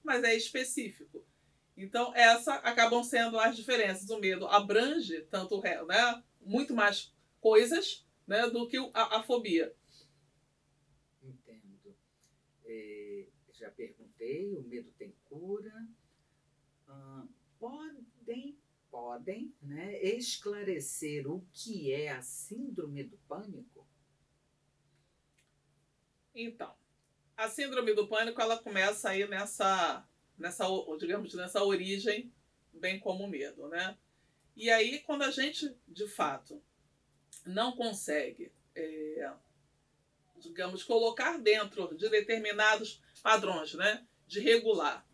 mas é específico. Então, essas acabam sendo as diferenças. O medo abrange tanto, né, muito mais coisas, né, do que a fobia. Entendo. Já perguntei, o medo tem cura. Ah, podem, né, esclarecer o que é a síndrome do pânico? Então, a síndrome do pânico, ela começa aí digamos, nessa origem, bem como o medo, né? E aí, quando a gente, de fato, não consegue, digamos, colocar dentro de determinados padrões, né? De regular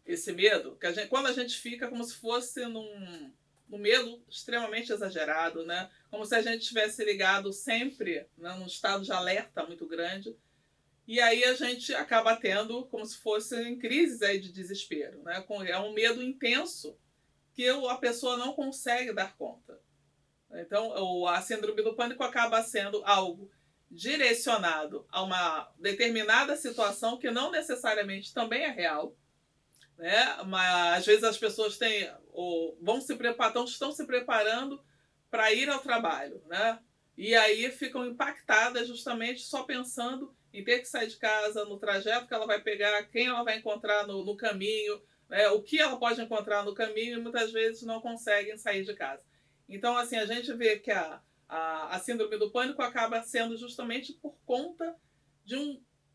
esse medo, que quando a gente fica como se fosse num medo extremamente exagerado, né? Como se a gente tivesse ligado sempre, né, num estado de alerta muito grande. E aí a gente acaba tendo como se fossem crises aí de desespero, né? É um medo intenso que a pessoa não consegue dar conta. Então, a síndrome do pânico acaba sendo algo direcionado a uma determinada situação que não necessariamente também é real, né? Mas às vezes as pessoas têm ou estão se preparando para ir ao trabalho, né? E aí ficam impactadas justamente só pensando em ter que sair de casa, no trajeto que ela vai pegar, quem ela vai encontrar no caminho, né? O que ela pode encontrar no caminho e muitas vezes não conseguem sair de casa. Então, assim, a gente vê que a síndrome do pânico acaba sendo justamente por conta de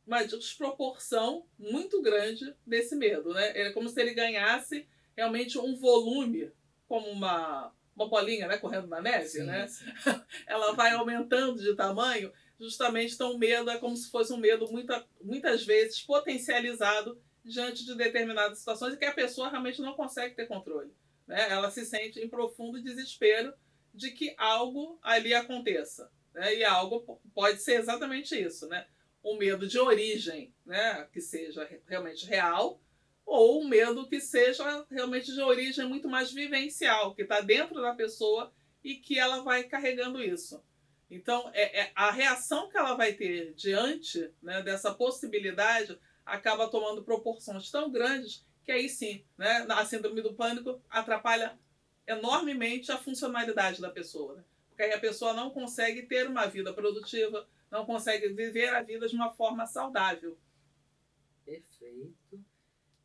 uma desproporção muito grande desse medo, né? É como se ele ganhasse realmente um volume, como uma bolinha, né, correndo na neve, Sim, né? sim. Ela vai aumentando de tamanho, justamente então o medo é como se fosse um medo muitas vezes potencializado diante de determinadas situações e que a pessoa realmente não consegue ter controle, né? Ela se sente em profundo desespero de que algo ali aconteça, né? E algo pode ser exatamente isso, né? Um medo de origem, né, que seja realmente real, ou um medo que seja realmente de origem muito mais vivencial, que está dentro da pessoa e que ela vai carregando isso. Então, a reação que ela vai ter diante, né, dessa possibilidade acaba tomando proporções tão grandes que aí sim, né, a síndrome do pânico atrapalha enormemente a funcionalidade da pessoa. Né? Porque aí a pessoa não consegue ter uma vida produtiva, não consegue viver a vida de uma forma saudável. Perfeito.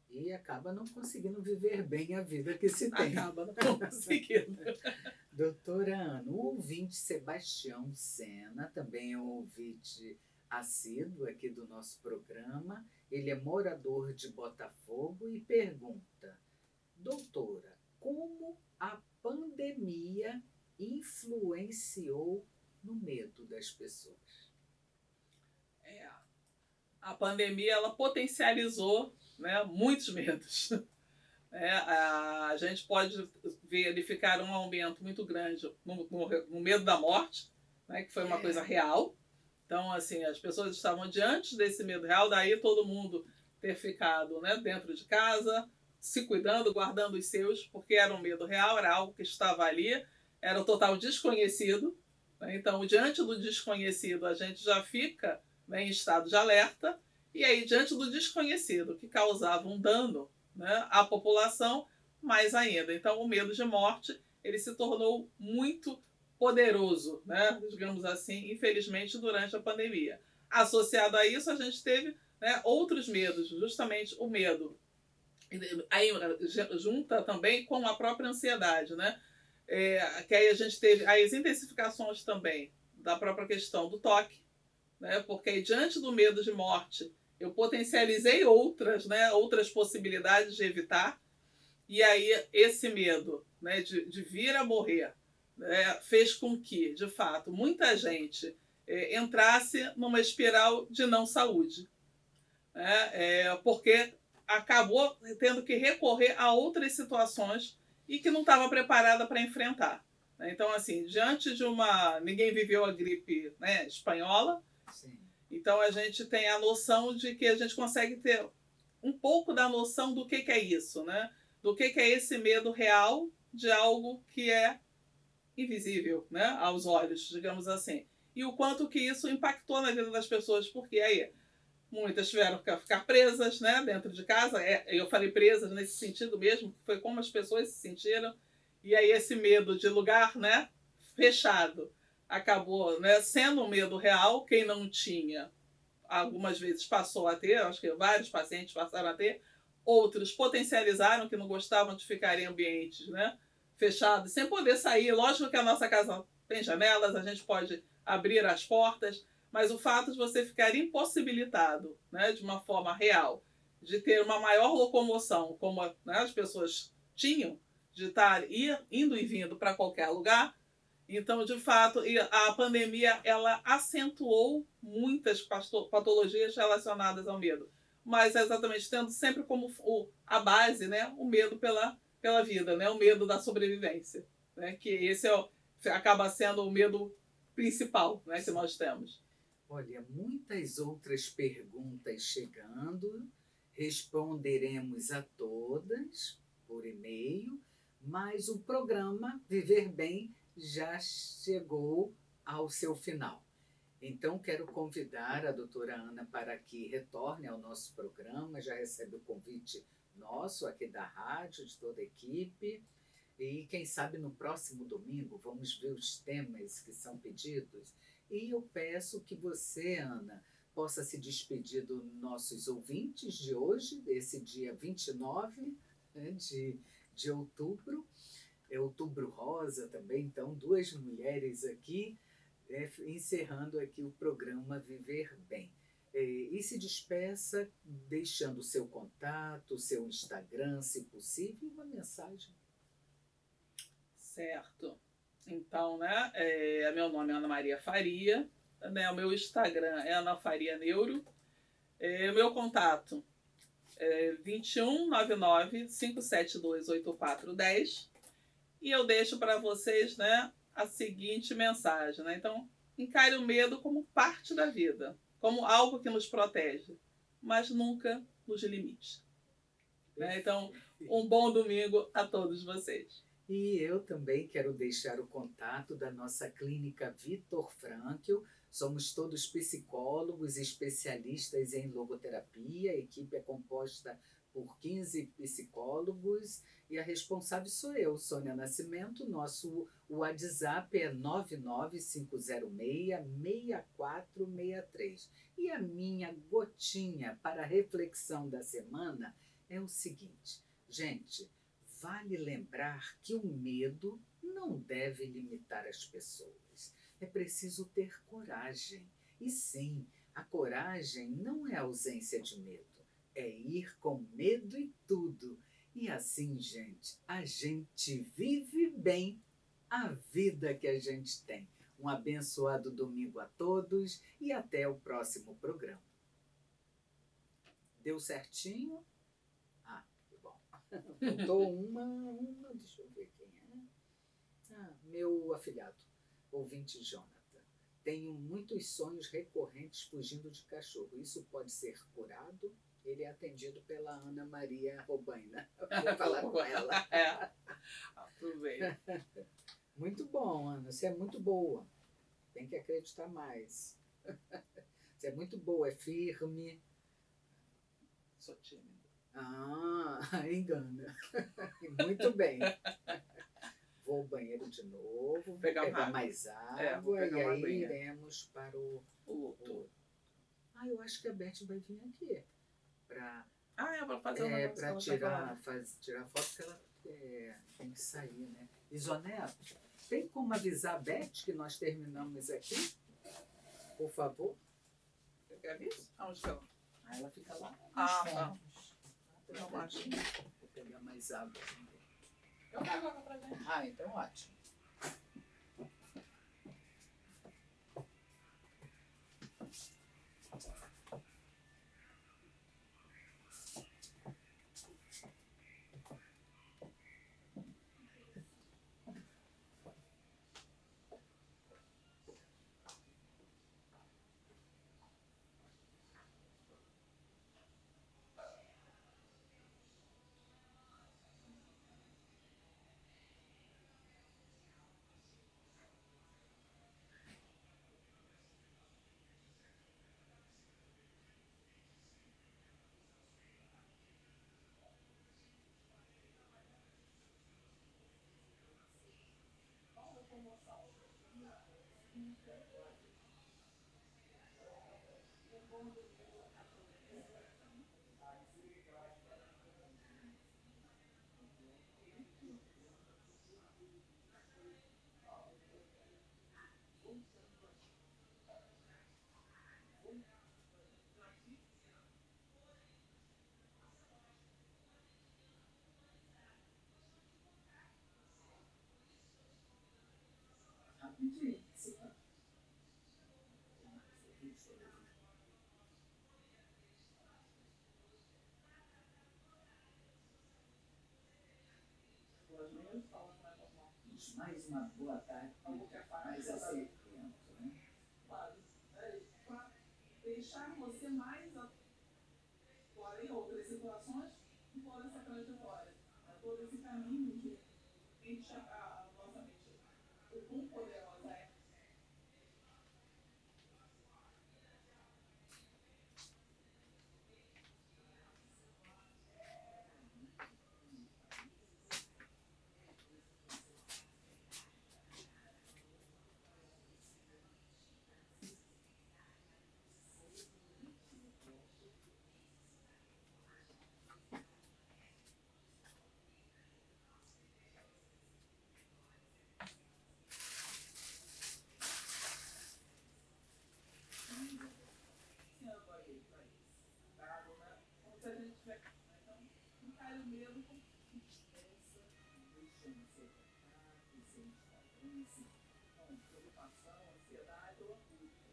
E acaba não conseguindo viver bem a vida que se tem. Acaba não conseguindo. Doutora Ana, o ouvinte Sebastião Sena, também é um ouvinte assíduo aqui do nosso programa. Ele é morador de Botafogo e pergunta: doutora, como a pandemia influenciou no medo das pessoas? É, a pandemia ela potencializou, né, muitos medos. A gente pode verificar um aumento muito grande no medo da morte, né, que foi uma coisa real. Então, assim, as pessoas estavam diante desse medo real, daí todo mundo ter ficado, né, dentro de casa, se cuidando, guardando os seus, porque era um medo real, era algo que estava ali, era o total desconhecido. Né? Então, diante do desconhecido, a gente já fica, né, em estado de alerta, e aí, diante do desconhecido, que causava um dano, né, à população, mais ainda. Então, o medo de morte ele se tornou muito poderoso, né, digamos assim, infelizmente, durante a pandemia. Associado a isso, a gente teve, né, outros medos, justamente o medo. Aí junta também com a própria ansiedade, né? Que aí a gente teve as intensificações também da própria questão do toque, né? Porque aí, diante do medo de morte, eu potencializei outras, né, outras possibilidades de evitar, e aí esse medo, né, de vir a morrer, né, fez com que, de fato, muita gente entrasse numa espiral de não saúde, né, porque acabou tendo que recorrer a outras situações e que não estava preparada para enfrentar. Né? Então, assim, diante de uma. Ninguém viveu a gripe, né, espanhola, Sim. então a gente tem a noção de que a gente consegue ter um pouco da noção do que é isso, né? Do que é esse medo real de algo que é invisível, né? Aos olhos, digamos assim. E o quanto que isso impactou na vida das pessoas, porque aí muitas tiveram que ficar presas, né, dentro de casa. Eu falei presas nesse sentido mesmo, que foi como as pessoas se sentiram. E aí esse medo de lugar, né, fechado acabou, né, sendo um medo real. Quem não tinha, algumas vezes passou a ter, acho que vários pacientes passaram a ter, outros potencializaram que não gostavam de ficar em ambientes, né, fechados, sem poder sair. Lógico que a nossa casa tem janelas, a gente pode abrir as portas, mas o fato de você ficar impossibilitado, né, de uma forma real, de ter uma maior locomoção, como, né, as pessoas tinham, de estar indo e vindo para qualquer lugar. Então, de fato, a pandemia ela acentuou muitas patologias relacionadas ao medo, mas exatamente tendo sempre como a base, né, o medo pela vida, né, o medo da sobrevivência, né, que esse acaba sendo o medo principal, né, que nós temos. Olha, muitas outras perguntas chegando, responderemos a todas por e-mail, mas o programa Viver Bem já chegou ao seu final. Então, quero convidar a doutora Ana para que retorne ao nosso programa, já recebe o convite nosso aqui da rádio, de toda a equipe, e quem sabe no próximo domingo vamos ver os temas que são pedidos. E eu peço que você, Ana, possa se despedir dos nossos ouvintes de hoje, desse dia 29, né, de outubro. É Outubro Rosa também, então 2 mulheres aqui, encerrando aqui o programa Viver Bem. E se despeça deixando o seu contato, o seu Instagram, se possível, e uma mensagem. Certo. Então, né, meu nome é Ana Maria Faria, né, o meu Instagram é Ana Faria Neuro, o meu contato é 2199 572 8410, e eu deixo para vocês, né, a seguinte mensagem, né? Então, encare o medo como parte da vida, como algo que nos protege, mas nunca nos limite. Né? Então, um bom domingo a todos vocês. E eu também quero deixar o contato da nossa clínica Vitor Frankl. Somos todos psicólogos e especialistas em logoterapia. A equipe é composta por 15 psicólogos e a responsável sou eu, Sônia Nascimento. Nosso WhatsApp é 99506-6463. E a minha gotinha para a reflexão da semana é o seguinte, gente, vale lembrar que o medo não deve limitar as pessoas. É preciso ter coragem. E sim, a coragem não é ausência de medo. É ir com medo e tudo. E assim, gente, a gente vive bem a vida que a gente tem. Um abençoado domingo a todos e até o próximo programa. Deu certinho? Faltou uma, deixa eu ver quem é. Meu afilhado, ouvinte Jonathan. Tenho muitos sonhos recorrentes fugindo de cachorro. Isso pode ser curado? Ele é atendido pela Ana Maria Robaina. Vou falar com ela. Aproveita. Muito bom, Ana. Você é muito boa. Tem que acreditar mais. Você é muito boa, é firme. Sou tímida. Engana. Muito bem. Vou ao banheiro de novo, vou pegar mais água e aí iremos para o outro. Eu acho que a Beth vai vir aqui para fazer para tirar foto, porque ela tem que sair, né? Isoneto, tem como avisar a Beth que nós terminamos aqui? Por favor. Você quer isso? Onde que ela? Ela fica lá. Tá. Vou pegar mais água. Eu pego água pra gente. Então ótimo. Rapidinho. Mais uma boa tarde, mais acertento, né? Claro. Para deixar você mais fora em outras situações e fora essa trajetória. Todo esse caminho que enche a nossa mente. O quão poderosa é. Sendo aí para isso. Dado, né? Como se a gente tivesse. Então, não cai o medo com Essa, deixando ser atacado, sem intolerância, preocupação, ansiedade ou angústia.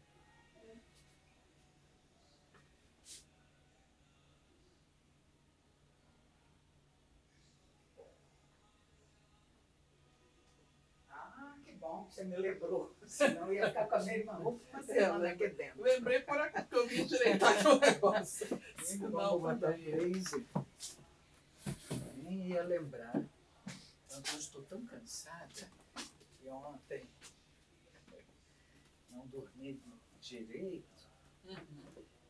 ah, que bom que você me lembrou. Senão eu ia ficar com a mesma roupa uma semana aqui dentro. Lembrei por aqui que eu vim direitar aqui o negócio. Não, Não, vou botar também. crazy. Nem ia lembrar. Eu estou tão cansada que ontem não dormi direito.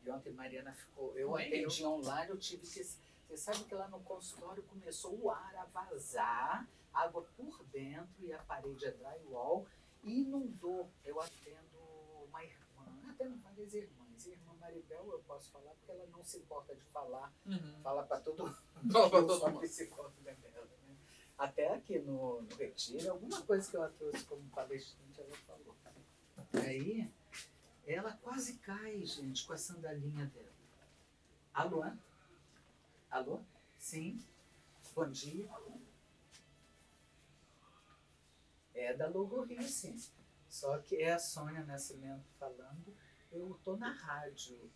E ontem Mariana ficou. Eu Nem atendi online, eu tive que. Você sabe que lá no consultório começou o ar a vazar, água por dentro e a parede é drywall e inundou. Eu atendo uma irmã, atendo várias irmãs. A irmã Maribel eu posso falar porque ela não se importa de falar, fala para todo mundo. Fala pra Eu todo sou mundo. psicóloga dela. Né? Até aqui no Retiro, alguma coisa que eu a trouxe como palestrante, ela falou. Aí ela quase cai, gente, com a sandalinha dela. Alô? Alô? Sim. Bom dia. É da Logorice. Só que é a Sônia Nascimento falando. Eu estou na rádio.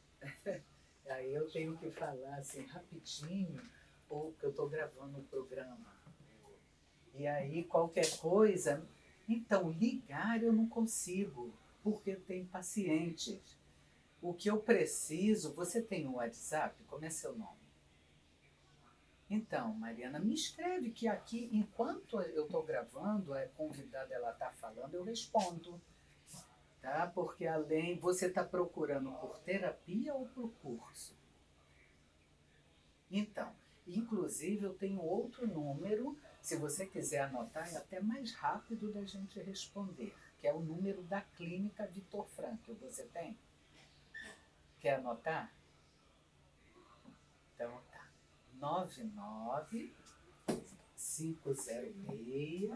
Aí eu tenho que falar assim rapidinho, ou que eu estou gravando um programa. E aí qualquer coisa. Então, ligar eu não consigo, porque tem pacientes. O que eu preciso, você tem um WhatsApp? Como é seu nome? Então, Mariana, me escreve que aqui, enquanto eu estou gravando, a convidada ela está falando, eu respondo. Tá? Porque além, você está procurando por terapia ou por curso? Então, inclusive eu tenho outro número, se você quiser anotar, é até mais rápido da gente responder, que é o número da clínica Vitor Frankl. Você tem? Quer anotar? Então tá. 99 506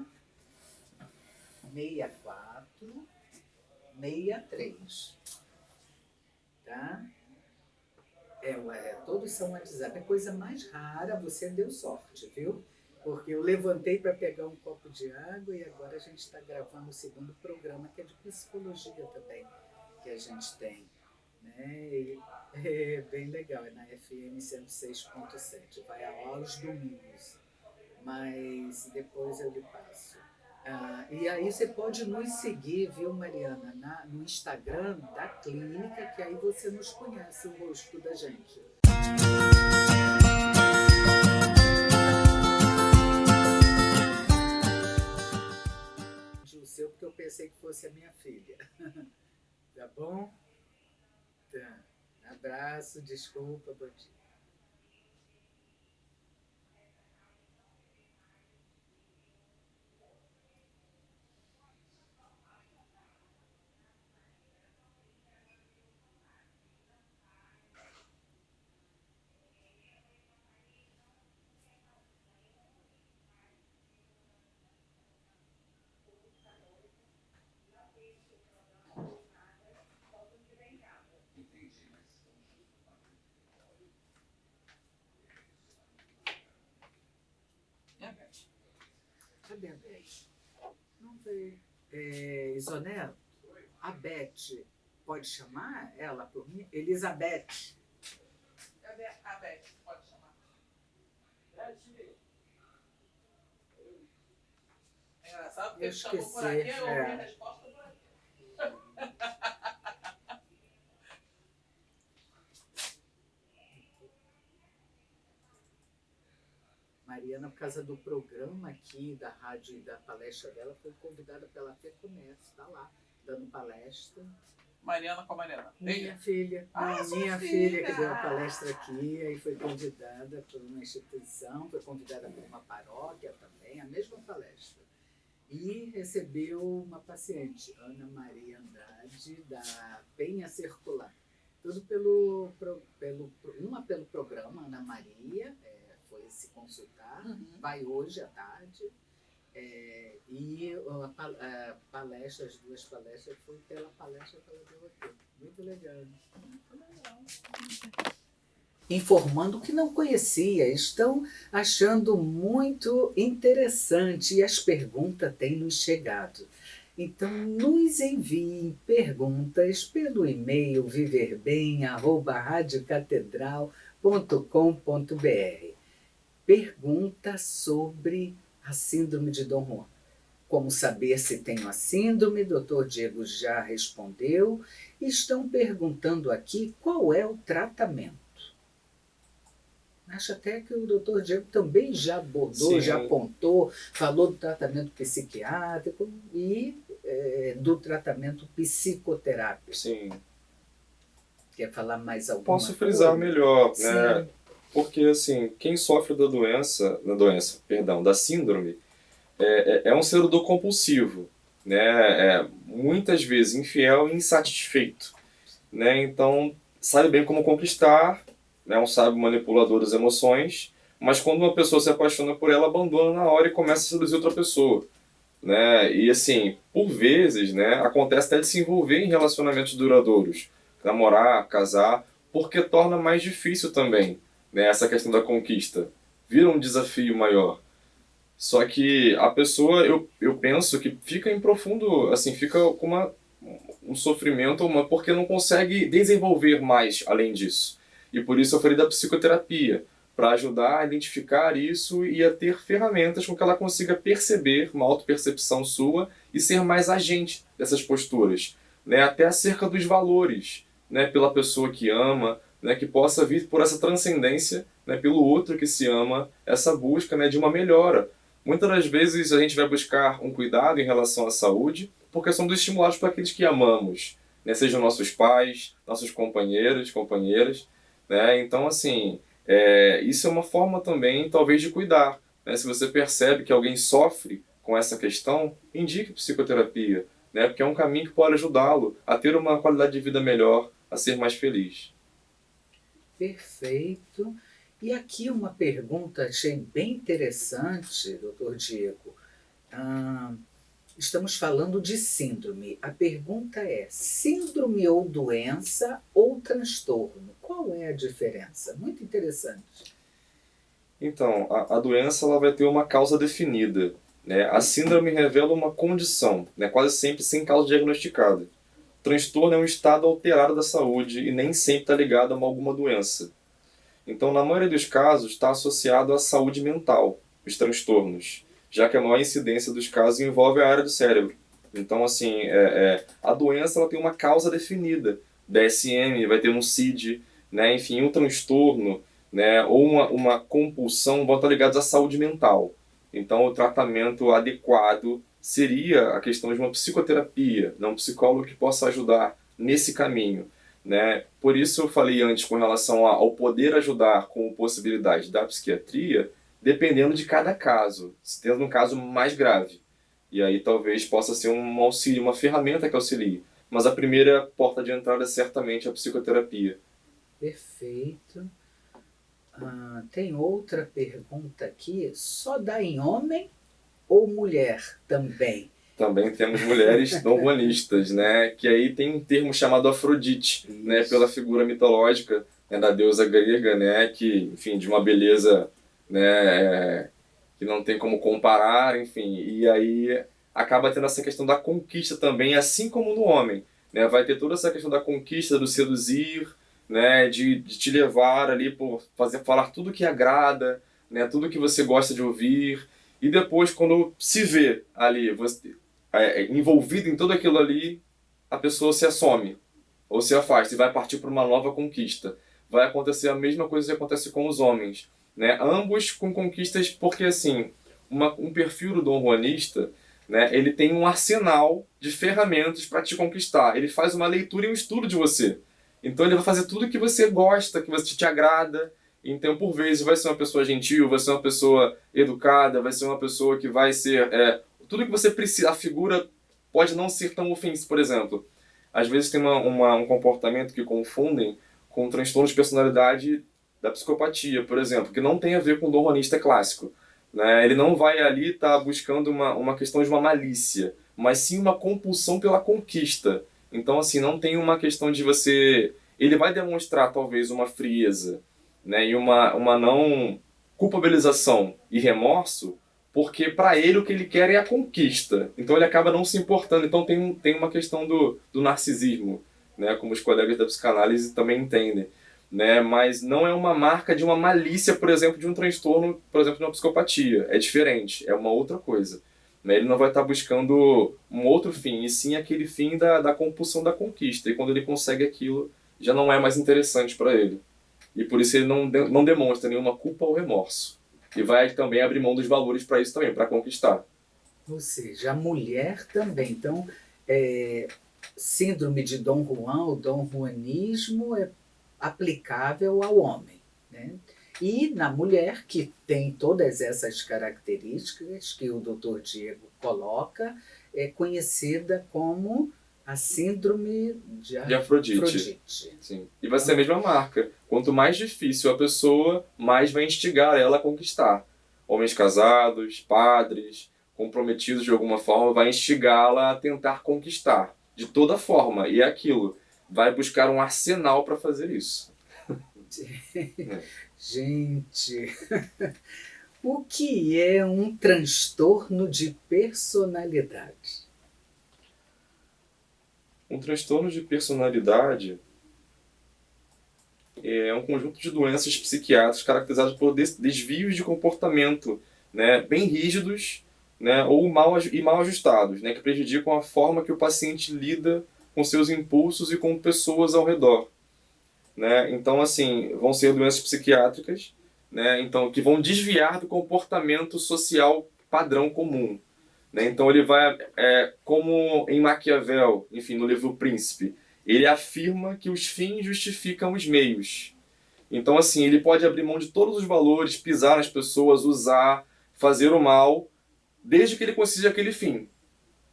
64 63. Tá? Todos são WhatsApp. É coisa mais rara, você deu sorte, viu? Porque eu levantei para pegar um copo de água e agora a gente está gravando o segundo programa, que é de psicologia também, que a gente tem. Né? E é bem legal, é na FM 106.7, vai aos domingos, mas depois eu lhe passo. E aí você pode nos seguir, viu, Mariana, no Instagram da clínica, que aí você nos conhece o rosto da gente. O seu, porque eu pensei que fosse a minha filha. Tá bom? Tá. Abraço, desculpa, bom dia. Cadê a Beth? Não veio. Isoneto, a Beth, pode chamar ela por mim? Elizabeth. Cadê a Beth? Pode chamar. É engraçado porque ele chamou por aqui, eu ouvi a resposta por aqui. Mariana, por causa do programa aqui, da rádio e da palestra dela, foi convidada pela FEComércio, está lá, dando palestra. Mariana com a Mariana. Minha filha. Ah, Não, minha filha que deu a palestra aqui, aí foi convidada por uma instituição, foi convidada por uma paróquia também, a mesma palestra. E recebeu uma paciente, Ana Maria Andrade, da Penha Circular. Tudo pelo programa Ana Maria, foi se consultar, vai hoje à tarde. E a palestra, as duas palestras, foi pela palestra que ela deu aqui. Muito legal. Informando que não conhecia, estão achando muito interessante e as perguntas têm nos chegado. Então, nos enviem perguntas pelo e-mail viverbem@radiocatedral.com.br. Pergunta sobre a síndrome de Dom Juan. Como saber se tenho a síndrome? Dr. Diego já respondeu. Estão perguntando aqui qual é o tratamento. Acho até que o Dr. Diego também já abordou, Sim. já apontou, falou do tratamento psiquiátrico e do tratamento psicoterápico. Sim. Quer falar mais alguma Posso frisar coisa? melhor, Sim. né? Porque, assim, quem sofre da síndrome, é um servidor compulsivo, né? Muitas vezes infiel e insatisfeito, né? Então, sabe bem como conquistar, né? Um sábio manipulador das emoções, mas quando uma pessoa se apaixona por ela, abandona na hora e começa a seduzir outra pessoa, né? E, assim, por vezes, né? Acontece até de se envolver em relacionamentos duradouros, namorar, casar, porque torna mais difícil também, né? Essa questão da conquista. Vira um desafio maior. Só que a pessoa, eu penso que fica em profundo, assim, fica com um sofrimento, porque não consegue desenvolver mais além disso. E por isso eu falei da psicoterapia, para ajudar a identificar isso e a ter ferramentas com que ela consiga perceber uma autopercepção sua e ser mais agente dessas posturas, né? Até acerca dos valores, né? Pela pessoa que ama, né? Que possa vir por essa transcendência, né? Pelo outro que se ama, essa busca, né? De uma melhora. Muitas das vezes a gente vai buscar um cuidado em relação à saúde porque somos estimulados por aqueles que amamos, né? Sejam nossos pais, nossos companheiros, companheiras, né? Então, assim, isso é uma forma também, talvez, de cuidar, né? Se você percebe que alguém sofre com essa questão, indique psicoterapia, né? Porque é um caminho que pode ajudá-lo a ter uma qualidade de vida melhor, a ser mais feliz. Perfeito. E aqui uma pergunta, achei bem interessante, doutor Diego. Estamos falando de síndrome. A pergunta é: síndrome ou doença ou transtorno? Qual é a diferença? Muito interessante. Então, a doença ela vai ter uma causa definida, né? A síndrome revela uma condição, né? Quase sempre sem causa diagnosticada. O transtorno é um estado alterado da saúde e nem sempre está ligado a alguma doença. Então, na maioria dos casos, está associado à saúde mental, os transtornos, já que a maior incidência dos casos envolve a área do cérebro. Então, assim, a doença ela tem uma causa definida. DSM, vai ter um CID, né? Enfim, um transtorno, né? Ou uma compulsão vão estar ligados à saúde mental. Então, o tratamento adequado seria a questão de uma psicoterapia, né? Um psicólogo que possa ajudar nesse caminho, né? Por isso eu falei antes com relação ao poder ajudar com possibilidade da psiquiatria, dependendo de cada caso, se tendo um caso mais grave. E aí talvez possa ser um auxílio, uma ferramenta que auxilie. Mas a primeira porta de entrada é certamente a psicoterapia. Perfeito. Tem outra pergunta aqui. Só dá em homem ou mulher também? Também temos mulheres donguanistas, né? Que aí tem um termo chamado Afrodite, né? Pela figura mitológica, né? Da deusa grega, né? Que, enfim, de uma beleza, né? que não tem como comparar, enfim, e aí acaba tendo essa questão da conquista também, assim como no homem, né? Vai ter toda essa questão da conquista, do seduzir, né? De te levar ali por falar tudo que agrada, né? Tudo que você gosta de ouvir, e depois quando se vê ali, você envolvido em tudo aquilo ali, a pessoa se assome ou se afasta e vai partir para uma nova conquista. Vai acontecer a mesma coisa que acontece com os homens, né? Ambos com conquistas, porque assim, um perfil do Dom Juanista, né, ele tem um arsenal de ferramentas para te conquistar. Ele faz uma leitura e um estudo de você. Então ele vai fazer tudo que você gosta, que você te agrada. Então, por vezes, vai ser uma pessoa gentil, vai ser uma pessoa educada, vai ser uma pessoa que vai ser... tudo que você precisa. A figura pode não ser tão ofensiva, por exemplo. Às vezes tem um comportamento que confundem com um transtorno de personalidade da psicopatia, por exemplo, que não tem a ver com o Dom Juanista clássico, né? Ele não vai ali estar buscando uma questão de uma malícia, mas sim uma compulsão pela conquista. Então, assim, não tem uma questão de você... Ele vai demonstrar, talvez, uma frieza, né? E uma não culpabilização e remorso, porque para ele o que ele quer é a conquista. Então ele acaba não se importando. Então tem uma questão do narcisismo, né? Como os colegas da psicanálise também entendem. Né? Mas não é uma marca de uma malícia, por exemplo, de um transtorno, por exemplo, de uma psicopatia. É diferente, é uma outra coisa. Né? Ele não vai estar buscando um outro fim, e sim aquele fim da compulsão da conquista. E quando ele consegue aquilo, já não é mais interessante para ele. E por isso ele não demonstra nenhuma culpa ou remorso. E vai também abrir mão dos valores para isso também, para conquistar. Ou seja, a mulher também. Então, síndrome de Dom Juan, o Dom Juanismo é aplicável ao homem, né? E na mulher, que tem todas essas características que o Dr. Diego coloca, é conhecida como a síndrome de Afrodite. Sim. E vai ser a mesma marca. Quanto mais difícil a pessoa, mais vai instigar ela a conquistar. Homens casados, padres, comprometidos de alguma forma, vai instigá-la a tentar conquistar. De toda forma. E é aquilo. Vai buscar um arsenal para fazer isso. Gente, o que é um transtorno de personalidade? Um transtorno de personalidade é um conjunto de doenças psiquiátricas caracterizadas por desvios de comportamento, né, bem rígidos, né, ou mal ajustados, né, que prejudicam a forma que o paciente lida com seus impulsos e com pessoas ao redor. Né? Então, assim, vão ser doenças psiquiátricas, né? Então, que vão desviar do comportamento social padrão comum. Né? Então, ele vai, como em Maquiavel, enfim, no livro O Príncipe, ele afirma que os fins justificam os meios. Então, assim, ele pode abrir mão de todos os valores, pisar nas pessoas, usar, fazer o mal, desde que ele consiga aquele fim,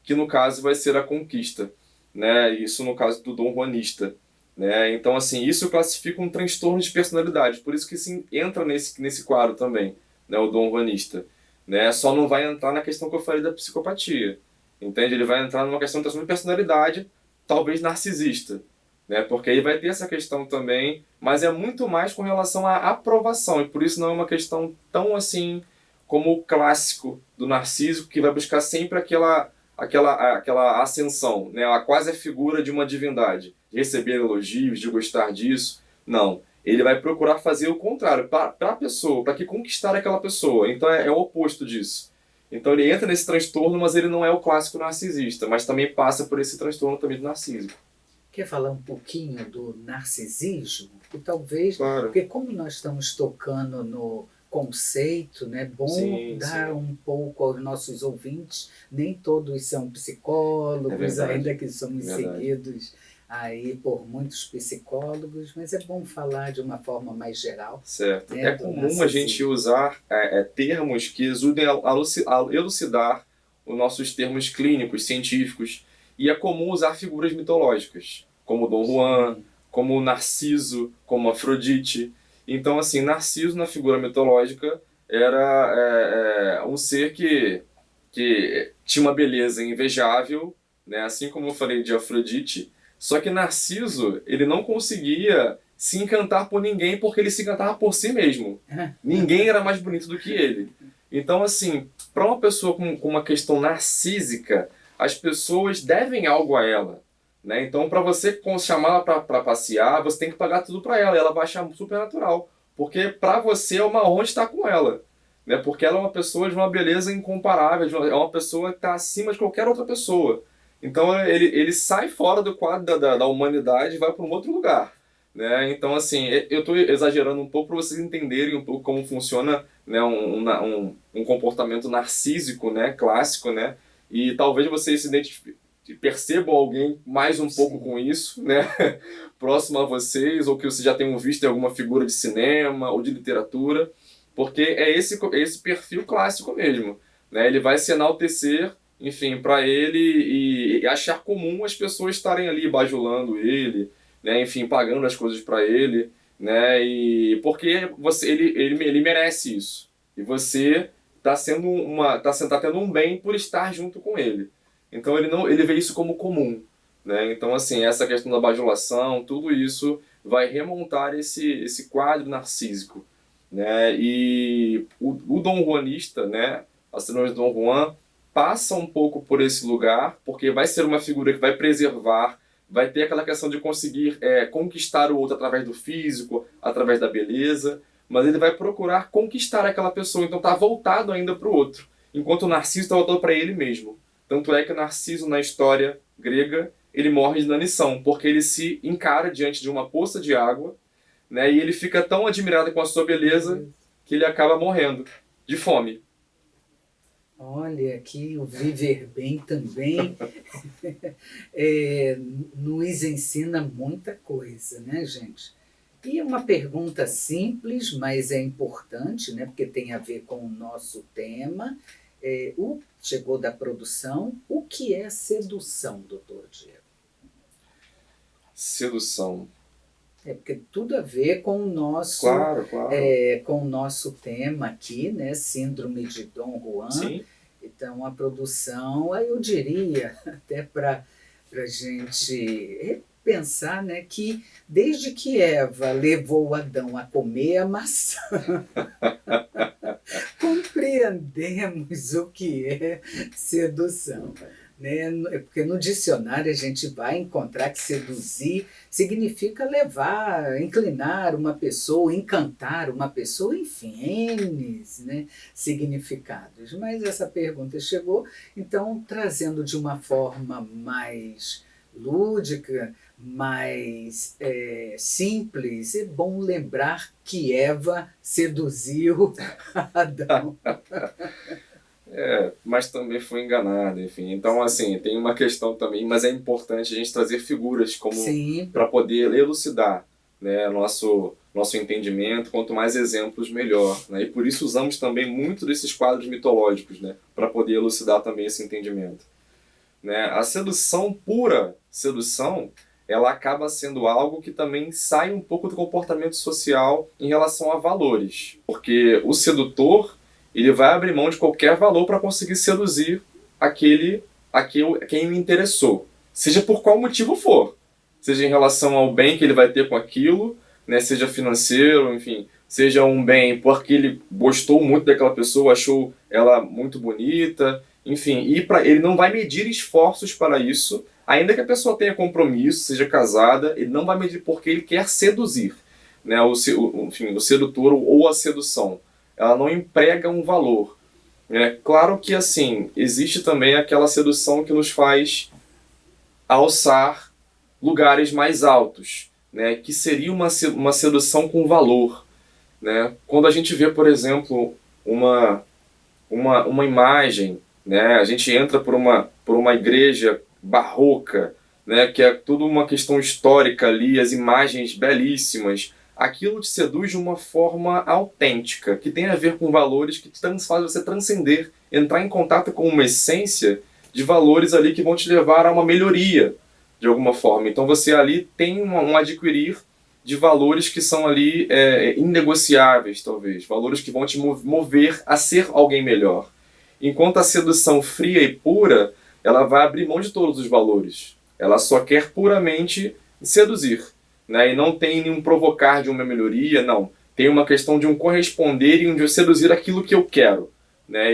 que no caso vai ser a conquista. Né? Isso no caso do Dom Juanista. Né? Então, assim, isso classifica um transtorno de personalidade, por isso que sim, entra nesse quadro também, né, o Dom Juanista. Né? Só não vai entrar na questão que eu falei da psicopatia, entende? Ele vai entrar numa questão de transtorno de personalidade, talvez narcisista, né? Porque aí vai ter essa questão também, mas é muito mais com relação à aprovação, e por isso não é uma questão tão assim como o clássico do narciso, que vai buscar sempre aquela ascensão, né? Ela quase é figura de uma divindade, de receber elogios, de gostar disso. Não, ele vai procurar fazer o contrário, para a pessoa, para que conquistar aquela pessoa. Então é o oposto disso. Então ele entra nesse transtorno, mas ele não é o clássico narcisista, mas também passa por esse transtorno também do narciso. Quer falar um pouquinho do narcisismo? E talvez, Claro. Porque como nós estamos tocando no conceito, né, bom dar um pouco aos nossos ouvintes, nem todos são psicólogos, ainda que somos seguidos aí por muitos psicólogos, mas é bom falar de uma forma mais geral. Certo. Né, é comum a gente usar termos que ajudem a elucidar os nossos termos clínicos, científicos, e é comum usar figuras mitológicas, como Dom Juan, como Narciso, como Afrodite. Então, assim, Narciso na figura mitológica era um ser que tinha uma beleza invejável, né? Assim como eu falei de Afrodite. Só que Narciso, ele não conseguia se encantar por ninguém porque ele se encantava por si mesmo. Ninguém era mais bonito do que ele. Então, assim, para uma pessoa com uma questão narcísica, as pessoas devem algo a ela, né? Então, para você chamá-la para passear, você tem que pagar tudo para ela, e ela vai achar super natural, porque para você é uma honra estar com ela, né? Porque ela é uma pessoa de uma beleza incomparável, é uma pessoa que está acima de qualquer outra pessoa. Então, ele sai fora do quadro da humanidade e vai para um outro lugar, né? Então, assim, eu estou exagerando um pouco para vocês entenderem um pouco como funciona, né, um comportamento narcísico, né, clássico, né? E talvez vocês percebam alguém mais um pouco com isso, né? Próximo a vocês, ou que vocês já tenham visto em alguma figura de cinema ou de literatura, porque é esse perfil clássico mesmo, né? Ele vai se enaltecer, enfim, para ele e achar comum as pessoas estarem ali bajulando ele, né? Enfim, pagando as coisas para ele, né? E porque ele merece isso. E você tá tendo um bem por estar junto com ele. Então ele vê isso como comum, né? Então, assim, essa questão da bajulação, tudo isso vai remontar esse quadro narcísico, né? E o Dom Juanista, né, as Tragédias de Dom Juan, passa um pouco por esse lugar, porque vai ser uma figura que vai preservar, vai ter aquela questão de conseguir conquistar o outro através do físico, através da beleza, mas ele vai procurar conquistar aquela pessoa, então está voltado ainda para o outro, enquanto o Narciso está voltado para ele mesmo. Tanto é que o Narciso, na história grega, ele morre de inanição, porque ele se encara diante de uma poça de água, né, e ele fica tão admirado com a sua beleza que ele acaba morrendo de fome. Olha, aqui o Viver Bem também nos ensina muita coisa, né, gente? E uma pergunta simples, mas é importante, né, porque tem a ver com o nosso tema. Chegou da produção. O que é sedução, doutor Diego? Sedução. Porque tudo a ver com o nosso, claro. Com o nosso tema aqui, né? Síndrome de Dom Juan. Sim. Então, a produção, eu diria, até para a gente pensar, né, que desde que Eva levou Adão a comer a maçã, compreendemos o que é sedução. Né? Porque no dicionário a gente vai encontrar que seduzir significa levar, inclinar uma pessoa, encantar uma pessoa, enfim, N's, né, significados. Mas essa pergunta chegou, então, trazendo de uma forma mais lúdica, mais simples, é bom lembrar que Eva seduziu Adão. Mas também foi enganada, enfim. Então, assim, tem uma questão também, mas é importante a gente trazer figuras como para poder elucidar, né, nosso entendimento. Quanto mais exemplos, melhor, né? E por isso usamos também muito desses quadros mitológicos, né, para poder elucidar também esse entendimento. Né? A sedução, pura sedução, ela acaba sendo algo que também sai um pouco do comportamento social em relação a valores. Porque o sedutor, ele vai abrir mão de qualquer valor para conseguir seduzir quem o interessou. Seja por qual motivo for. Seja em relação ao bem que ele vai ter com aquilo, né? Seja financeiro, enfim. Seja um bem porque ele gostou muito daquela pessoa, achou ela muito bonita. Enfim, ele não vai medir esforços para isso. Ainda que a pessoa tenha compromisso, seja casada, ele não vai medir porque ele quer seduzir. Né? O sedutor ou a sedução. Ela não emprega um valor. Claro que, assim, existe também aquela sedução que nos faz alçar lugares mais altos, né? Que seria uma sedução com valor. Né? Quando a gente vê, por exemplo, uma imagem, né? A gente entra por uma igreja barroca, né? Que é tudo uma questão histórica ali, as imagens belíssimas. Aquilo te seduz de uma forma autêntica, que tem a ver com valores que fazem você transcender, entrar em contato com uma essência de valores ali que vão te levar a uma melhoria, de alguma forma. Então você ali tem um adquirir de valores que são ali inegociáveis, talvez. Valores que vão te mover a ser alguém melhor. Enquanto a sedução fria e pura, ela vai abrir mão de todos os valores. Ela só quer puramente seduzir. Né? E não tem nenhum provocar de uma melhoria, não. Tem uma questão de um corresponder e um de seduzir aquilo que eu quero. né?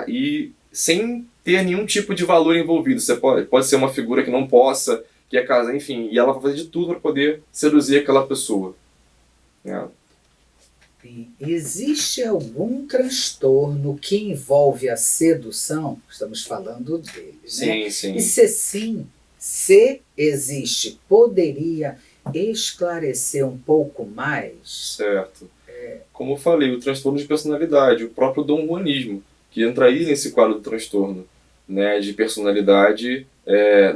E sem ter nenhum tipo de valor envolvido. Você pode ser uma figura que não possa, que é casar, enfim, e ela vai fazer de tudo para poder seduzir aquela pessoa. Né? Existe algum transtorno que envolve a sedução? Estamos falando dele, Sim, né? sim. E se sim, se existe, poderia esclarecer um pouco mais? Certo. Como eu falei, o transtorno de personalidade, o próprio dom juanismo, que entra aí nesse quadro do transtorno, né, de personalidade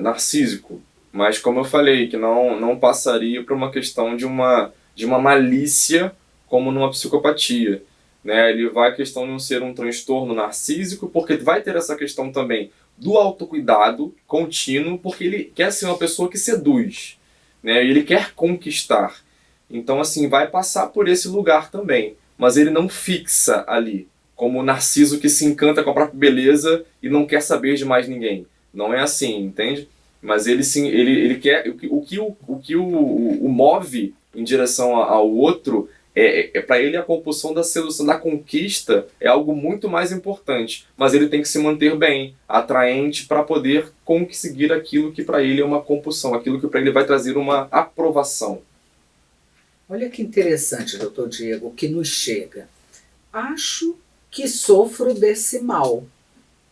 narcísico. Mas, como eu falei, que não passaria por uma questão de uma malícia como numa psicopatia. Né? Ele vai a questão de não ser um transtorno narcísico, porque vai ter essa questão também do autocuidado contínuo, porque ele quer ser uma pessoa que seduz. Né? Ele quer conquistar. Então, assim, vai passar por esse lugar também. Mas ele não fixa ali, como o narciso que se encanta com a própria beleza e não quer saber de mais ninguém. Não é assim, entende? Mas ele sim, ele quer. O que o move em direção ao outro para ele a compulsão da sedução, da conquista é algo muito mais importante. Mas ele tem que se manter bem, atraente, para poder conseguir aquilo que para ele é uma compulsão, aquilo que para ele vai trazer uma aprovação. Olha que interessante, doutor Diego, que nos chega. Acho que sofro desse mal.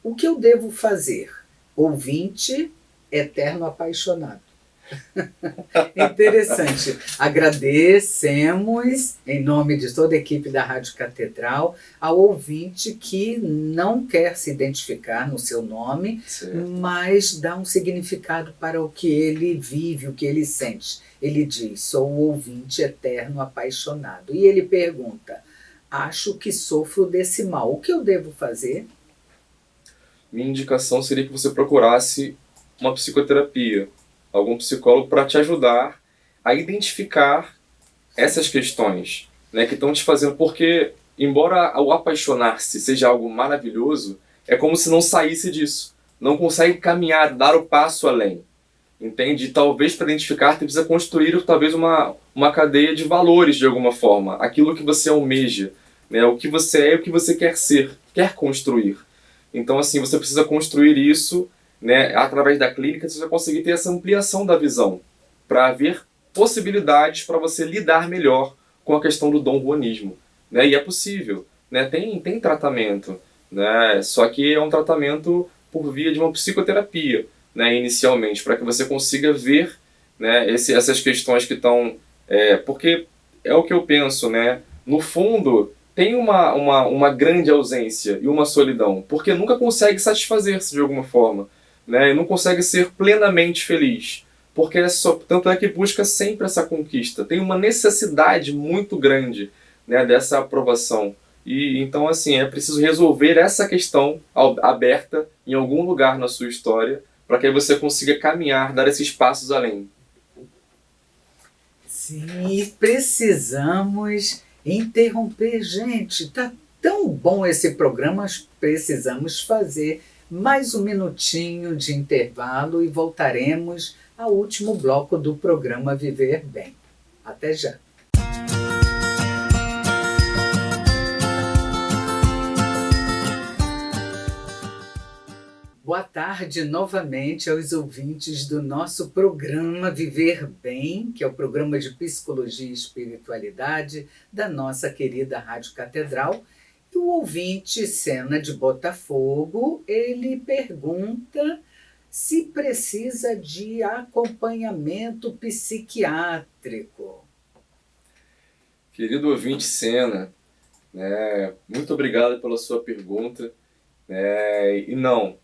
O que eu devo fazer? Ouvinte, eterno apaixonado. Interessante. Agradecemos, em nome de toda a equipe da Rádio Catedral, ao ouvinte que não quer se identificar no seu nome, Certo. mas dá um significado para o que ele vive, o que ele sente. Ele diz, sou o ouvinte eterno apaixonado. E ele pergunta, acho que sofro desse mal. O que eu devo fazer? Minha indicação seria que você procurasse uma psicoterapia, algum psicólogo para te ajudar a identificar essas questões, né, que estão te fazendo. Porque, embora o apaixonar-se seja algo maravilhoso, é como se não saísse disso. Não consegue caminhar, dar o passo além. Entende? E talvez para identificar, você precisa construir talvez uma cadeia de valores de alguma forma. Aquilo que você almeja, né, o que você é e o que você quer ser, quer construir. Então, assim, você precisa construir isso, né, através da clínica, você vai conseguir ter essa ampliação da visão, para haver possibilidades para você lidar melhor com a questão do dom juanismo. Né? E é possível, né? Tem tratamento, né? Só que é um tratamento por via de uma psicoterapia, né, inicialmente, para que você consiga ver, né, essas questões que estão... porque é o que eu penso, né? No fundo, tem uma grande ausência e uma solidão, porque nunca consegue satisfazer-se de alguma forma. Né, e não consegue ser plenamente feliz, porque tanto é que busca sempre essa conquista, tem uma necessidade muito grande, né, dessa aprovação. E então, assim, é preciso resolver essa questão aberta em algum lugar na sua história, para que você consiga caminhar, dar esses passos além. Sim, precisamos interromper, gente. Está tão bom esse programa, precisamos fazer mais um minutinho de intervalo e voltaremos ao último bloco do programa Viver Bem. Até já. Boa tarde novamente aos ouvintes do nosso programa Viver Bem, que é o programa de Psicologia e Espiritualidade da nossa querida Rádio Catedral. E o ouvinte Sena de Botafogo, ele pergunta se precisa de acompanhamento psiquiátrico. Querido ouvinte Sena, né, muito obrigado pela sua pergunta. E não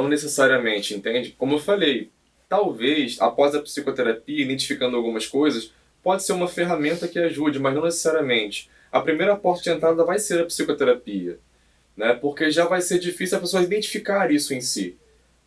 necessariamente, entende? Como eu falei, talvez, após a psicoterapia, identificando algumas coisas, pode ser uma ferramenta que ajude, mas não necessariamente. A primeira porta de entrada vai ser a psicoterapia, né? Porque já vai ser difícil a pessoa identificar isso em si.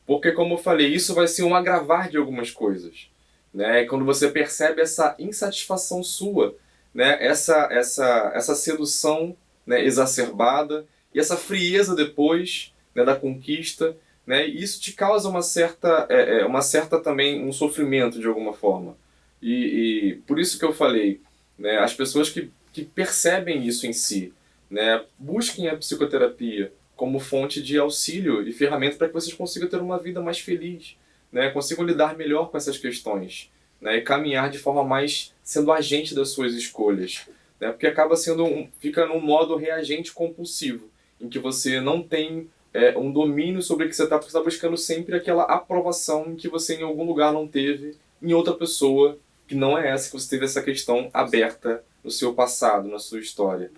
Porque, como eu falei, isso vai ser um agravar de algumas coisas. Né? Quando você percebe essa insatisfação sua, né? essa sedução, né, exacerbada, e essa frieza depois, né, da conquista, né? E isso te causa uma certa também um sofrimento de alguma forma. E por isso que eu falei, né, as pessoas que percebem isso em si, né, busquem a psicoterapia, como fonte de auxílio e ferramenta para que vocês consigam ter uma vida mais feliz, né? Consigam lidar melhor com essas questões, né? E caminhar de forma mais sendo agente das suas escolhas, né? Porque acaba sendo fica num modo reagente compulsivo, em que você não tem um domínio sobre o que você está buscando sempre aquela aprovação que você em algum lugar não teve em outra pessoa que não é essa, que você teve essa questão aberta no seu passado, na sua história.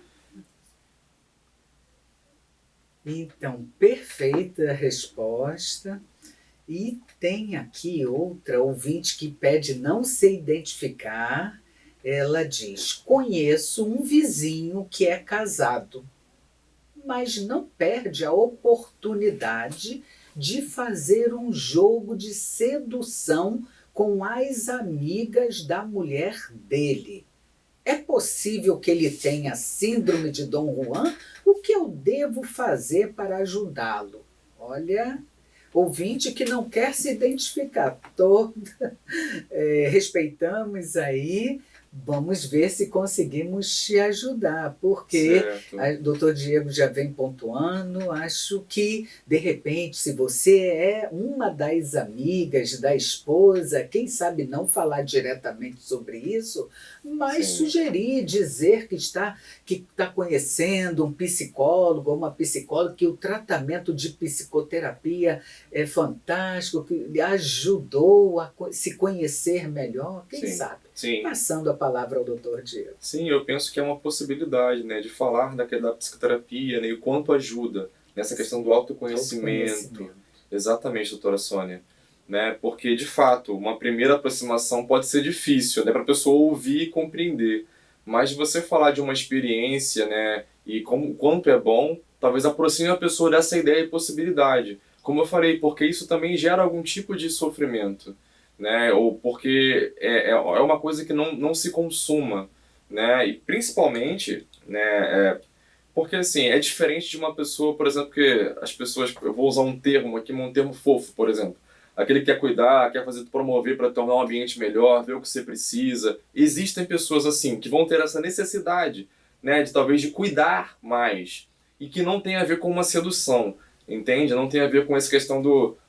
Então, perfeita resposta. E tem aqui outra ouvinte que pede não se identificar. Ela diz: conheço um vizinho que é casado, mas não perde a oportunidade de fazer um jogo de sedução com as amigas da mulher dele. É possível que ele tenha síndrome de Dom Juan? O que eu devo fazer para ajudá-lo? Olha, ouvinte que não quer se identificar, respeitamos aí. Vamos ver se conseguimos te ajudar, porque o doutor Diego já vem pontuando. Acho que, de repente, se você é uma das amigas da esposa, quem sabe não falar diretamente sobre isso, mas sugerir, dizer que está conhecendo um psicólogo ou uma psicóloga, que o tratamento de psicoterapia é fantástico, que lhe ajudou a se conhecer melhor, quem sabe? Sim. Passando a palavra ao doutor Diego. Sim, eu penso que é uma possibilidade, né, de falar da psicoterapia, né, e o quanto ajuda nessa questão do autoconhecimento. Exatamente, doutora Sônia. Né, porque, de fato, uma primeira aproximação pode ser difícil, né, para a pessoa ouvir e compreender. Mas você falar de uma experiência, né, e o quanto é bom, talvez aproxime a pessoa dessa ideia e possibilidade. Como eu falei, porque isso também gera algum tipo de sofrimento. Né, ou porque é uma coisa que não se consuma, né, e principalmente, né, porque assim, é diferente de uma pessoa, por exemplo, que as pessoas, eu vou usar um termo aqui, um termo fofo, por exemplo, aquele que quer cuidar, quer promover para tornar um ambiente melhor, ver o que você precisa. Existem pessoas assim, que vão ter essa necessidade, né, de talvez de cuidar mais, e que não tem a ver com uma sedução, entende? Não tem a ver com essa questão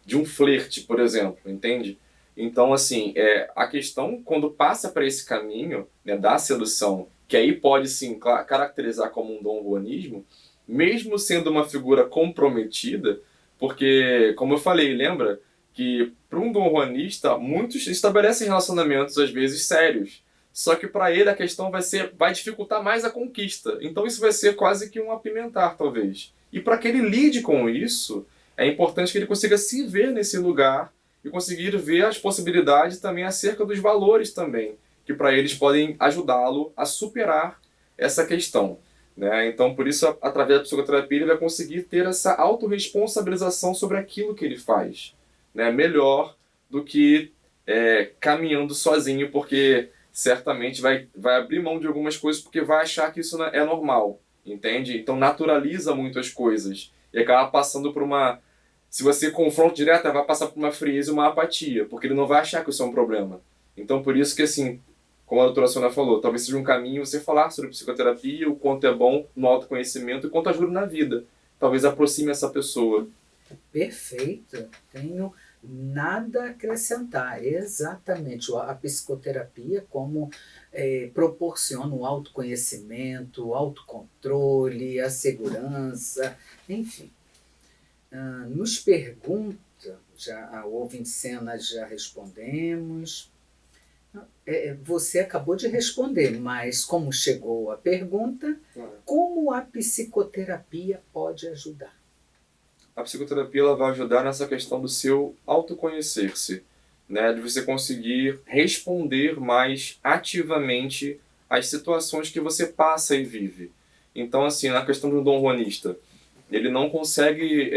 de um flerte, por exemplo, entende? Então, assim, a questão, quando passa para esse caminho, né, da sedução, que aí pode, sim, caracterizar como um dom juanismo, mesmo sendo uma figura comprometida, porque, como eu falei, lembra que para um dom juanista, muitos estabelecem relacionamentos, às vezes, sérios. Só que para ele a questão vai dificultar mais a conquista. Então isso vai ser quase que um apimentar, talvez. E para que ele lide com isso, é importante que ele consiga se ver nesse lugar e conseguir ver as possibilidades também acerca dos valores também, que para eles podem ajudá-lo a superar essa questão. Né? Então, por isso, através da psicoterapia, ele vai conseguir ter essa autorresponsabilização sobre aquilo que ele faz. Né? Melhor do que caminhando sozinho, porque certamente vai abrir mão de algumas coisas porque vai achar que isso é normal, entende? Então naturaliza muito as coisas e acaba passando por uma... Se você confronta direto, vai passar por uma frieza e uma apatia, porque ele não vai achar que isso é um problema. Então, por isso que, assim, como a doutora Sônia falou, talvez seja um caminho você falar sobre psicoterapia, o quanto é bom no autoconhecimento e o quanto ajuda na vida. Talvez aproxime essa pessoa. Perfeito. Tenho nada a acrescentar. Exatamente. A psicoterapia como proporciona o autoconhecimento, o autocontrole, a segurança, enfim. Nos pergunta, a ouvinte Sena já respondemos. Você acabou de responder, mas como chegou a pergunta, como a psicoterapia pode ajudar? A psicoterapia ela vai ajudar nessa questão do seu autoconhecer-se, né? De você conseguir responder mais ativamente às situações que você passa e vive. Então, assim, na questão do dom juanista, ele não consegue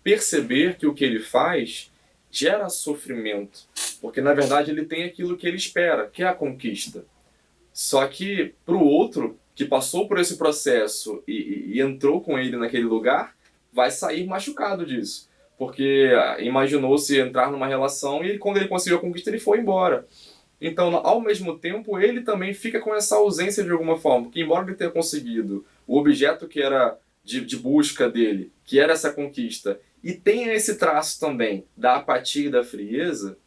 perceber que o que ele faz gera sofrimento, porque na verdade ele tem aquilo que ele espera, que é a conquista. Só que para o outro, que passou por esse processo e entrou com ele naquele lugar, vai sair machucado disso, porque imaginou-se entrar numa relação e quando ele conseguiu a conquista ele foi embora. Então, ao mesmo tempo, ele também fica com essa ausência de alguma forma, porque embora ele tenha conseguido o objeto que era de busca dele, que era essa conquista, e tenha esse traço também da apatia e da frieza,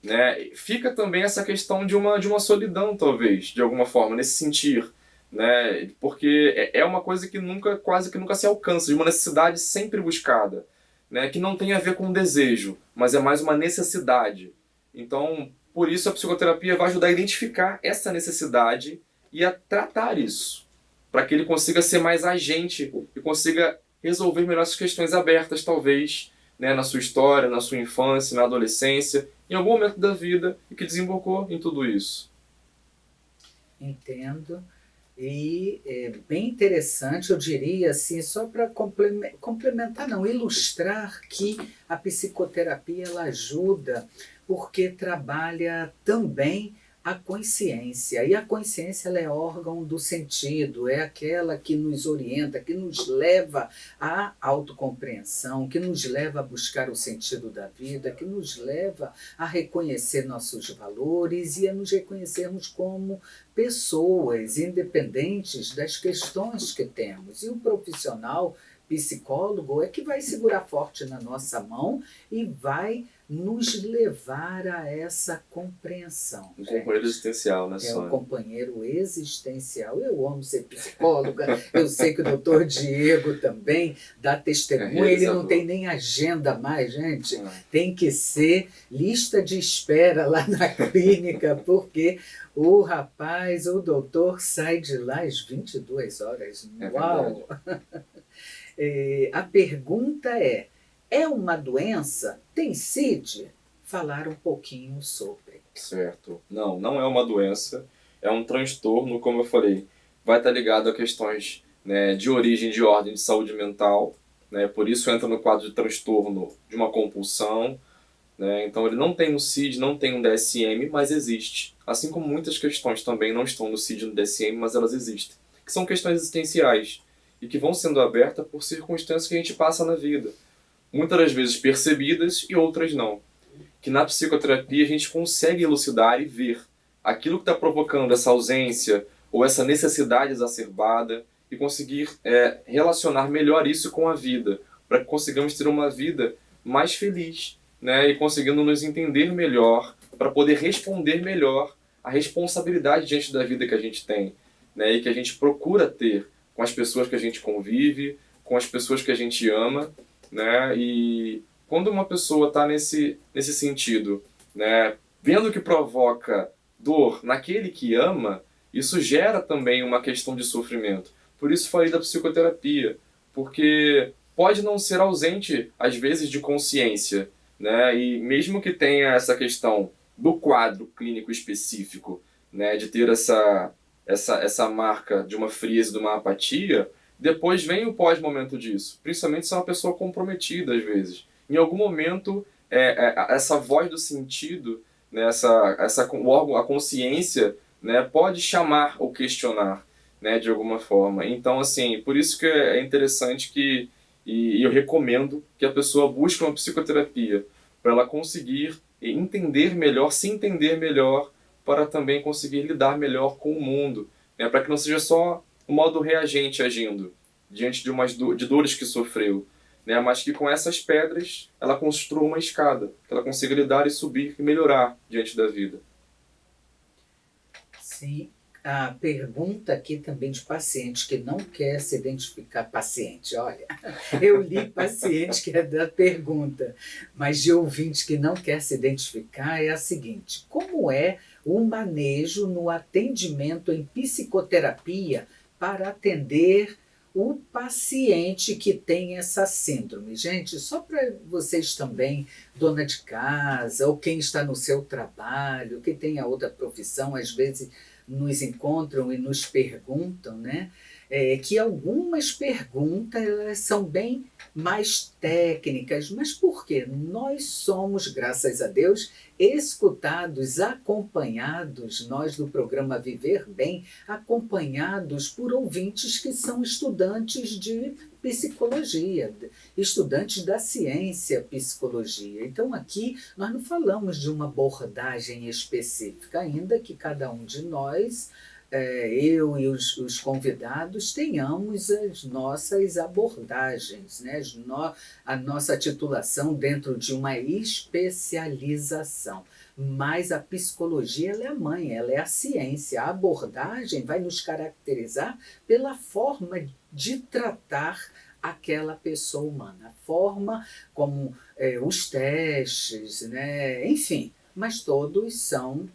né, fica também essa questão de uma solidão, talvez, de alguma forma, nesse sentir, né, porque é uma coisa que quase que nunca se alcança, de uma necessidade sempre buscada, né, que não tem a ver com desejo, mas é mais uma necessidade. Então, por isso a psicoterapia vai ajudar a identificar essa necessidade e a tratar isso, para que ele consiga ser mais agente e consiga resolver melhor essas questões abertas, talvez, né, na sua história, na sua infância, na adolescência, em algum momento da vida, e que desembocou em tudo isso. Entendo. E é bem interessante, eu diria assim, só para complementar, não, ilustrar que a psicoterapia ela ajuda porque trabalha também a consciência. E a consciência ela é órgão do sentido, é aquela que nos orienta, que nos leva à autocompreensão, que nos leva a buscar o sentido da vida, que nos leva a reconhecer nossos valores e a nos reconhecermos como pessoas independentes das questões que temos. E o profissional psicólogo é que vai segurar forte na nossa mão e vai nos levar a essa compreensão. Um companheiro existencial, né, É Sônia? um companheiro existencial. Eu amo ser psicóloga, eu sei que o doutor Diego também dá testemunho, ele não tem nem agenda mais, gente. Tem que ser lista de espera lá na clínica, porque o rapaz, o doutor, sai de lá às 22 horas. Uau! A pergunta é uma doença? Tem CID? Falar um pouquinho sobre. Certo. Não é uma doença, é um transtorno, como eu falei, vai estar ligado a questões, né, de origem, de ordem de saúde mental, né, por isso entra no quadro de transtorno de uma compulsão, né, então ele não tem um CID, não tem um DSM, mas existe. Assim como muitas questões também não estão no CID e no DSM, mas elas existem, que são questões existenciais e que vão sendo abertas por circunstâncias que a gente passa na vida, muitas das vezes percebidas e outras não. Que na psicoterapia a gente consegue elucidar e ver aquilo que está provocando essa ausência ou essa necessidade exacerbada e conseguir relacionar melhor isso com a vida, para que consigamos ter uma vida mais feliz, né, e conseguindo nos entender melhor, para poder responder melhor à responsabilidade diante da vida que a gente tem, né, e que a gente procura ter com as pessoas que a gente convive, com as pessoas que a gente ama, né, e quando uma pessoa está nesse sentido, né, vendo que provoca dor naquele que ama, isso gera também uma questão de sofrimento. Por isso falei da psicoterapia, porque pode não ser ausente, às vezes, de consciência, né, e mesmo que tenha essa questão do quadro clínico específico, né, de ter essa marca de uma frieza, de uma apatia, depois vem o pós-momento disso, principalmente se é uma pessoa comprometida, às vezes. Em algum momento, essa voz do sentido, né, o órgão, a consciência, né, pode chamar ou questionar, né, de alguma forma. Então, assim, por isso que é interessante e eu recomendo que a pessoa busque uma psicoterapia, para ela conseguir entender melhor, se entender melhor, para também conseguir lidar melhor com o mundo, né, para que não seja só o modo reagente agindo diante de dores que sofreu, né, mas que com essas pedras ela construa uma escada, que ela consiga lidar e subir e melhorar diante da vida. Sim, a pergunta aqui também de paciente que não quer se identificar paciente, olha, eu li paciente que é da pergunta, mas de ouvinte que não quer se identificar é a seguinte: como é o manejo no atendimento em psicoterapia para atender o paciente que tem essa síndrome? Gente, só para vocês também, dona de casa, ou quem está no seu trabalho, que tem a outra profissão, às vezes nos encontram e nos perguntam, né? Que algumas perguntas elas são bem mais técnicas, mas por quê? Nós somos, graças a Deus, escutados, acompanhados, nós do programa Viver Bem, acompanhados por ouvintes que são estudantes de psicologia, estudantes da ciência psicologia. Então aqui nós não falamos de uma abordagem específica, ainda que cada um de nós eu e os convidados tenhamos as nossas abordagens, né? A nossa titulação dentro de uma especialização. Mas a psicologia ela é a mãe, ela é a ciência. A abordagem vai nos caracterizar pela forma de tratar aquela pessoa humana, a forma como os testes, né? Enfim, mas todos são,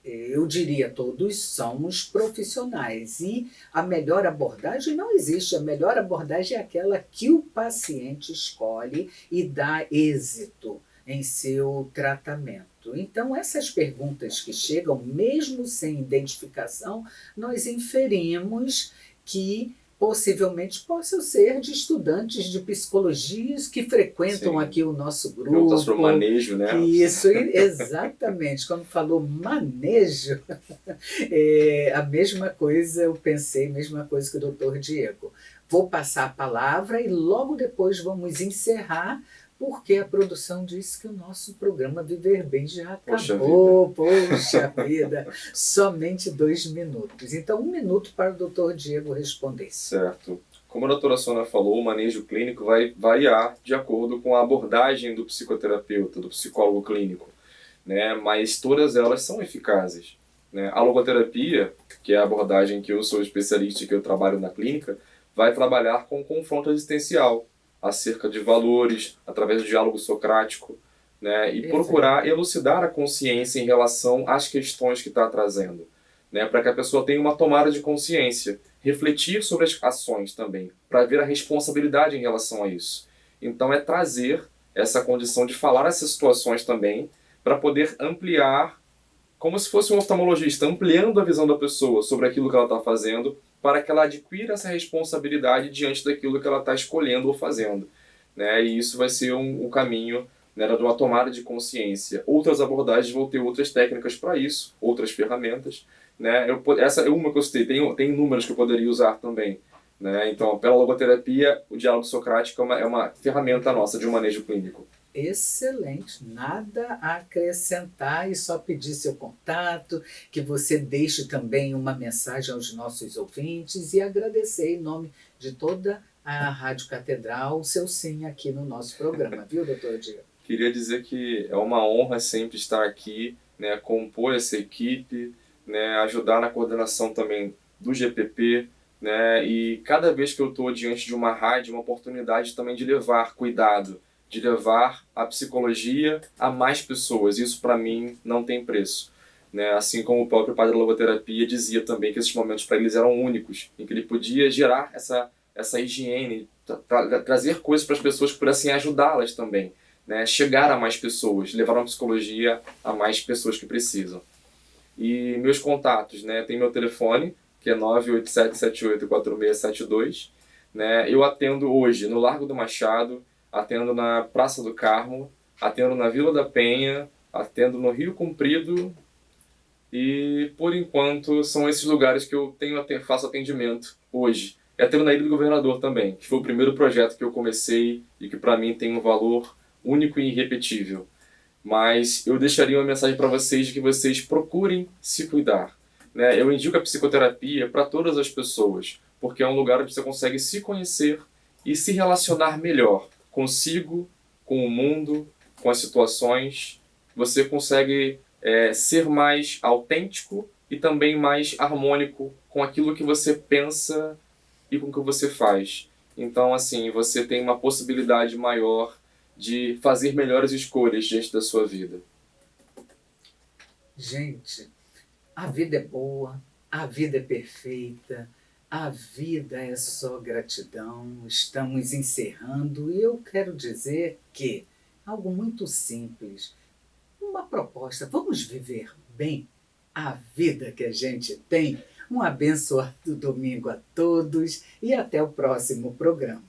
eu diria, todos somos profissionais e a melhor abordagem não existe, a melhor abordagem é aquela que o paciente escolhe e dá êxito em seu tratamento. Então, essas perguntas que chegam, mesmo sem identificação, nós inferimos que possivelmente possam ser de estudantes de psicologia que frequentam Sim. aqui o nosso grupo. Perguntar sobre o manejo, né? Isso, exatamente. Quando falou manejo, é a mesma coisa, eu pensei, mesma coisa que o doutor Diego. Vou passar a palavra e logo depois vamos encerrar, porque a produção disse que o nosso programa Viver Bem já acabou. Poxa vida, somente 2 minutos. Então, 1 minuto para o doutor Diego responder. Certo. Como a doutora Sônia falou, o manejo clínico vai variar de acordo com a abordagem do psicoterapeuta, do psicólogo clínico, né? Mas todas elas são eficazes, né? A logoterapia, que é a abordagem que eu sou especialista e que eu trabalho na clínica, vai trabalhar com confronto existencial, acerca de valores, através do diálogo socrático, né? E procurar elucidar a consciência em relação às questões que está trazendo, né? Para que a pessoa tenha uma tomada de consciência, refletir sobre as ações também, para ver a responsabilidade em relação a isso. Então é trazer essa condição de falar essas situações também, para poder ampliar, como se fosse um oftalmologista, ampliando a visão da pessoa sobre aquilo que ela está fazendo, para que ela adquira essa responsabilidade diante daquilo que ela está escolhendo ou fazendo, né? E isso vai ser um caminho, né, de uma tomada de consciência. Outras abordagens vão ter outras técnicas para isso, outras ferramentas, né? Essa é uma que eu citei, tem números que eu poderia usar também, né? Então, pela logoterapia, o diálogo socrático é uma ferramenta nossa de um manejo clínico. Excelente, nada a acrescentar e só pedir seu contato, que você deixe também uma mensagem aos nossos ouvintes e agradecer em nome de toda a Rádio Catedral o seu sim aqui no nosso programa, viu, doutor Diego? Queria dizer que é uma honra sempre estar aqui, né, compor essa equipe, né, ajudar na coordenação também do GPP, né, e cada vez que eu estou diante de uma rádio, uma oportunidade também de levar cuidado, de levar a psicologia a mais pessoas. Isso para mim não tem preço, né? Assim como o próprio padre da logoterapia dizia também que esses momentos para eles eram únicos, em que ele podia gerar essa higiene, trazer coisas para as pessoas que pudessem ajudá-las também, né? Chegar a mais pessoas, levar uma psicologia a mais pessoas que precisam. E meus contatos, né? Tem meu telefone, que é 987784672, né? Eu atendo hoje no Largo do Machado, atendo na Praça do Carmo, atendo na Vila da Penha, atendo no Rio Comprido e, por enquanto, são esses lugares que eu faço atendimento hoje. E atendo na Ilha do Governador também, que foi o primeiro projeto que eu comecei e que para mim tem um valor único e irrepetível. Mas eu deixaria uma mensagem para vocês de que vocês procurem se cuidar, né? Eu indico a psicoterapia para todas as pessoas, porque é um lugar onde você consegue se conhecer e se relacionar melhor consigo, com o mundo, com as situações. Você consegue ser mais autêntico e também mais harmônico com aquilo que você pensa e com o que você faz. Então, assim, você tem uma possibilidade maior de fazer melhores escolhas diante da sua vida. Gente, a vida é boa, a vida é perfeita, a vida é só gratidão. Estamos encerrando e eu quero dizer que algo muito simples, uma proposta, vamos viver bem a vida que a gente tem. Um abençoado domingo a todos e até o próximo programa.